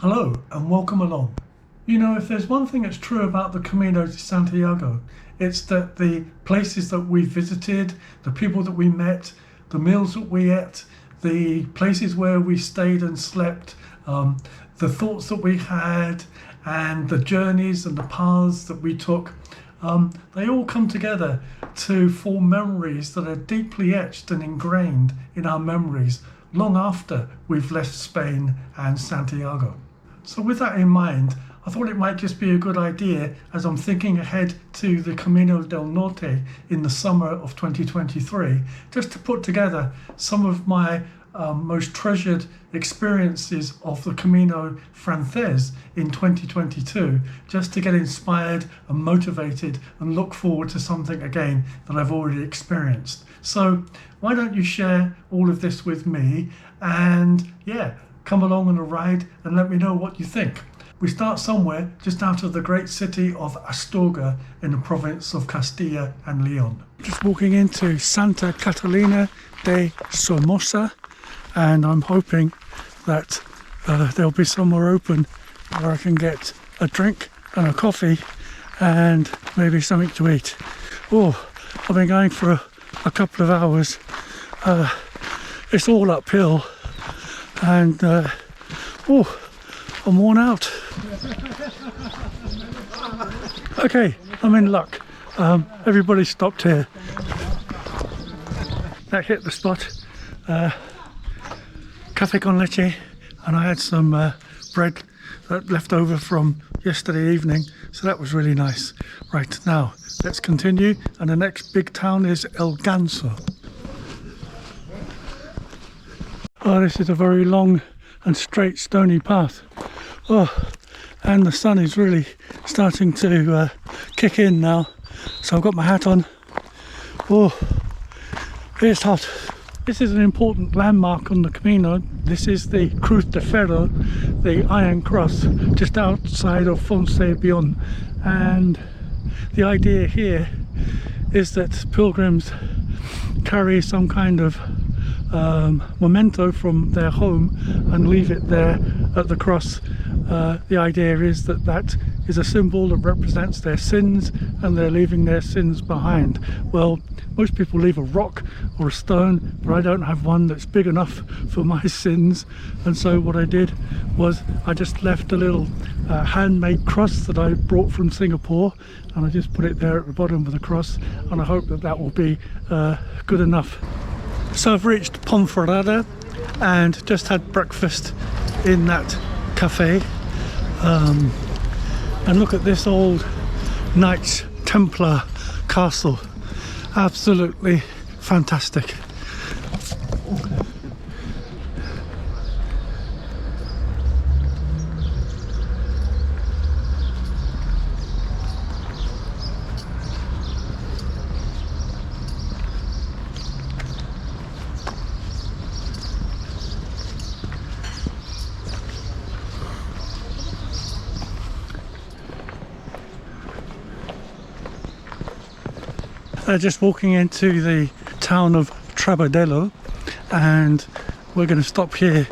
Hello and welcome along. You know, if there's one thing that's true about the Camino de Santiago, it's that the places that we visited, the people that we met, the meals that we ate, the places where we stayed and slept, the thoughts that we had, and the journeys and the paths that we took, they all come together to form memories that are deeply etched and ingrained in our memories long after we've left Spain and Santiago. So with that in mind, I thought it might just be a good idea, as I'm thinking ahead to the Camino del Norte in the summer of 2023, just to put together some of my most treasured experiences of the Camino Frances in 2022, just to get inspired and motivated and look forward to something again that I've already experienced. So why don't you share all of this with me, and come along on a ride and let me know what you think. We start somewhere just out of the great city of Astorga in the province of Castilla and Leon. Just walking into Santa Catalina de Somoza, and I'm hoping that there'll be somewhere open where I can get a drink and a coffee and maybe something to eat. Oh, I've been going for a couple of hours. It's all uphill, and I'm worn out. Okay, I'm in luck. Everybody stopped here. That hit the spot. Café con leche, and I had some bread that left over from yesterday evening, so that was really nice. Right, now let's continue, and the next big town is El Ganso. Oh, this is a very long and straight stony path. Oh, and the sun is really starting to kick in now, so I've got my hat on. Oh, it's hot. This is an important landmark on the Camino. This is the Cruz de Ferro, the Iron Cross, just outside of Ponferrada, and the idea here is that pilgrims carry some kind of memento from their home and leave it there at the cross. The idea is that that is a symbol that represents their sins, and they're leaving their sins behind. Well, most people leave a rock or a stone, but I don't have one that's big enough for my sins, and so what I did was I just left a little handmade cross that I brought from Singapore, and I just put it there at the bottom of the cross, and I hope that that will be good enough. So I've reached Ponferrada and just had breakfast in that cafe, and look at this old Knights Templar castle. Absolutely fantastic. Just walking into the town of Trabadello, and we're going to stop here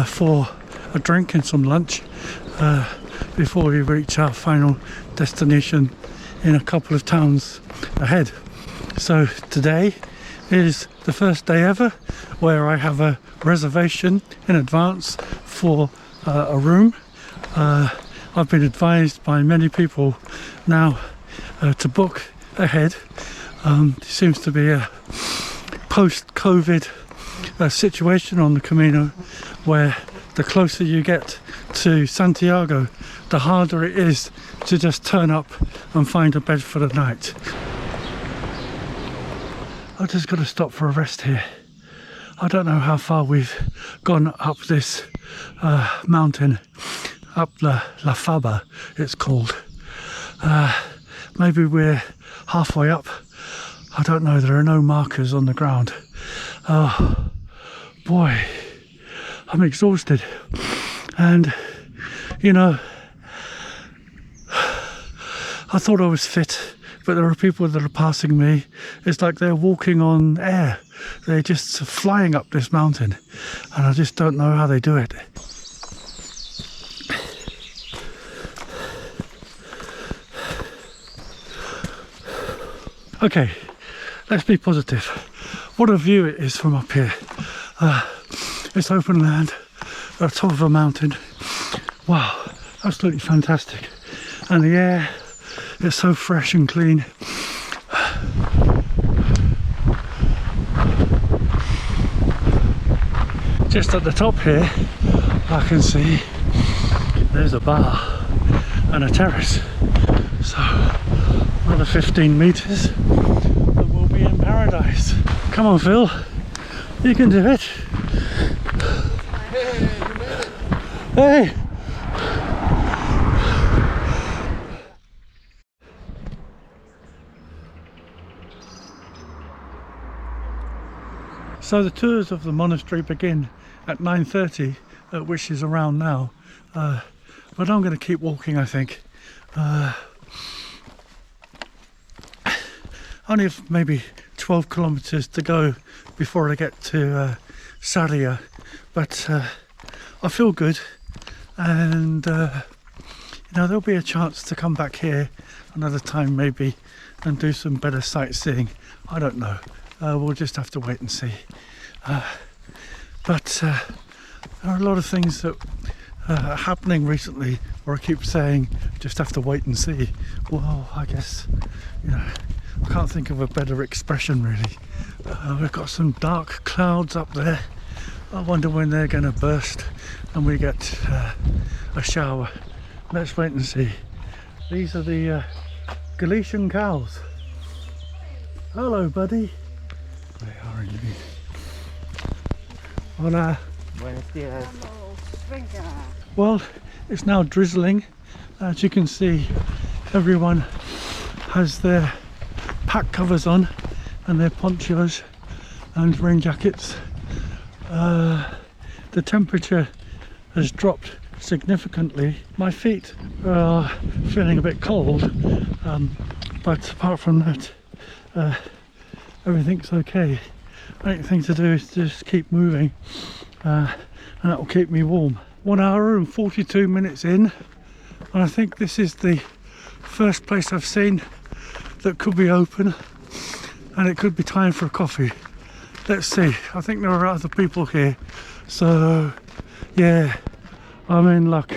for a drink and some lunch before we reach our final destination in a couple of towns ahead. So today is the first day ever where I have a reservation in advance for a room. I've been advised by many people now to book ahead. There seems to be a post-COVID situation on the Camino, where the closer you get to Santiago, the harder it is to just turn up and find a bed for the night. I've just got to stop for a rest here. I don't know how far we've gone up this mountain, up La Faba it's called. Maybe we're halfway up. I don't know, there are no markers on the ground. Oh boy, I'm exhausted. And you know, I thought I was fit, but there are people that are passing me. It's like they're walking on air. They're just flying up this mountain, and I just don't know how they do it. Okay, let's be positive. What a view it is from up here. It's open land at the top of a mountain. Wow, absolutely fantastic. And the air is so fresh and clean. Just at the top here, I can see there's a bar and a terrace. So another 15 meters and we'll be in paradise. Come on, Phil, you can do it. Hey, you made it. Hey! So the tours of the monastery begin at 9:30, which is around now, but I'm going to keep walking, I think. Only have maybe 12 kilometers to go before I get to Sarria, but I feel good, and you know, there'll be a chance to come back here another time maybe and do some better sightseeing. I don't know, we'll just have to wait and see. But there are a lot of things that are happening recently where I keep saying just have to wait and see. Well, I guess, you know, I can't think of a better expression really. We've got some dark clouds up there. I wonder when they're going to burst and we get a shower. Let's wait and see. These are the Galician cows. Hello, buddy. They are indeed. Hola. Buenos dias. Well, it's now drizzling. As you can see, everyone has their pack covers on and their ponchos and rain jackets. The temperature has dropped significantly. My feet are feeling a bit cold, but apart from that, everything's okay. The only thing to do is just keep moving, and that will keep me warm. 1 hour and 42 minutes in, and I think this is the first place I've seen that could be open, and it could be time for a coffee. Let's see. I think there are other people here, so yeah, I'm in luck.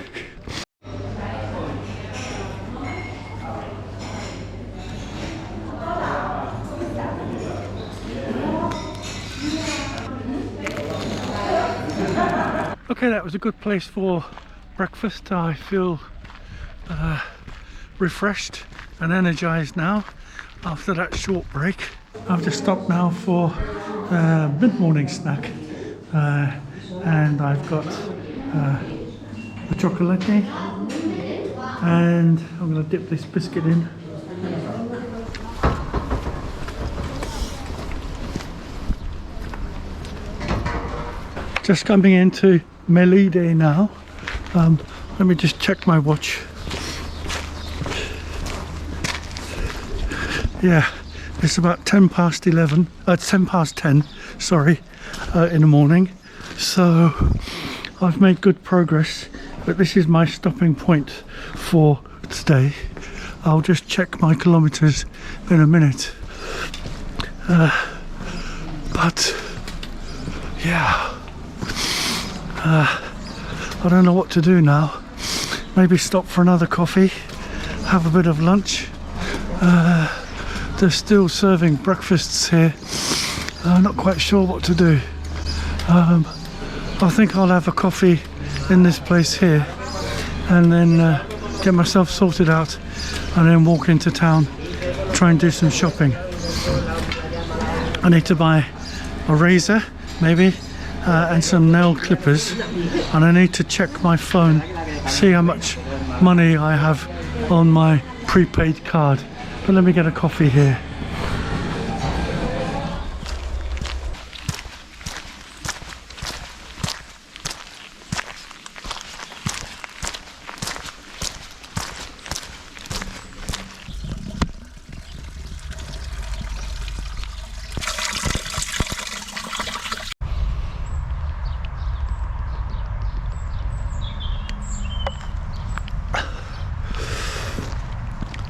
Okay, that was a good place for breakfast. I feel refreshed and energized now after that short break. I've just stopped now for mid-morning snack, and I've got a chocolate, and I'm going to dip this biscuit in. Just coming into Melide now. Let me just check my watch. Yeah, it's about 10 past 11, 10 past 10, sorry, in the morning. So I've made good progress, but this is my stopping point for today. I'll just check my kilometers in a minute. But yeah, I don't know what to do now. Maybe stop for another coffee, have a bit of lunch. They're still serving breakfasts here. I'm not quite sure what to do. I think I'll have a coffee in this place here and then get myself sorted out and then walk into town, try and do some shopping. I need to buy a razor maybe, and some nail clippers, and I need to check my phone, see how much money I have on my prepaid card. But let me get a coffee here.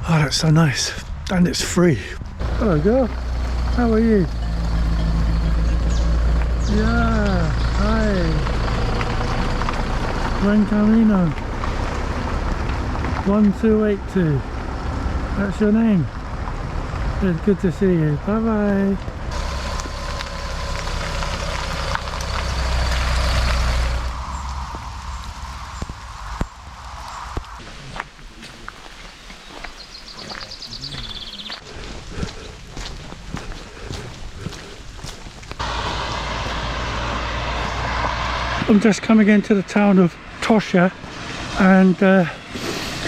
Oh, that's so nice, and it's free. Hello girl, how are you? Yeah, hi. Buen Camino 1282. That's your name. It's good to see you. Bye bye. I'm just coming into the town of Tosha, and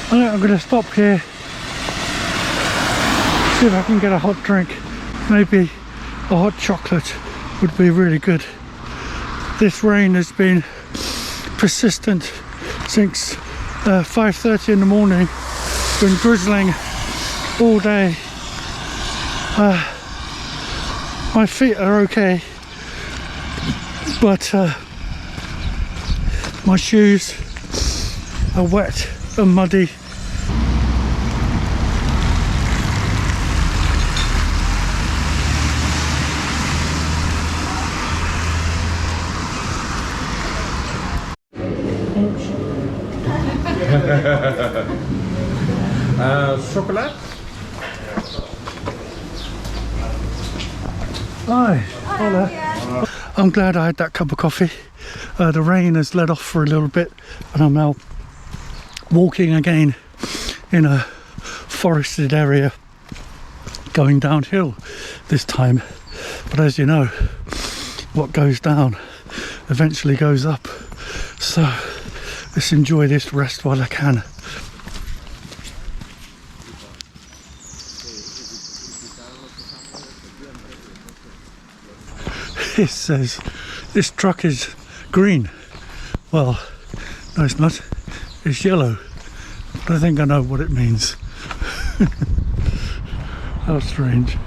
I'm going to stop here, see if I can get a hot drink. Maybe a hot chocolate would be really good. This rain has been persistent since 5:30 in the morning. It's been drizzling all day. My feet are okay, but my shoes are wet and muddy. Chocolate? Hi, hello. I'm glad I had that cup of coffee. The rain has let off for a little bit, and I'm now walking again in a forested area, going downhill this time. But as you know, what goes down eventually goes up, so let's enjoy this rest while I can. It says this truck is green. Well, no it's not, it's yellow. But I think I know what it means. How strange.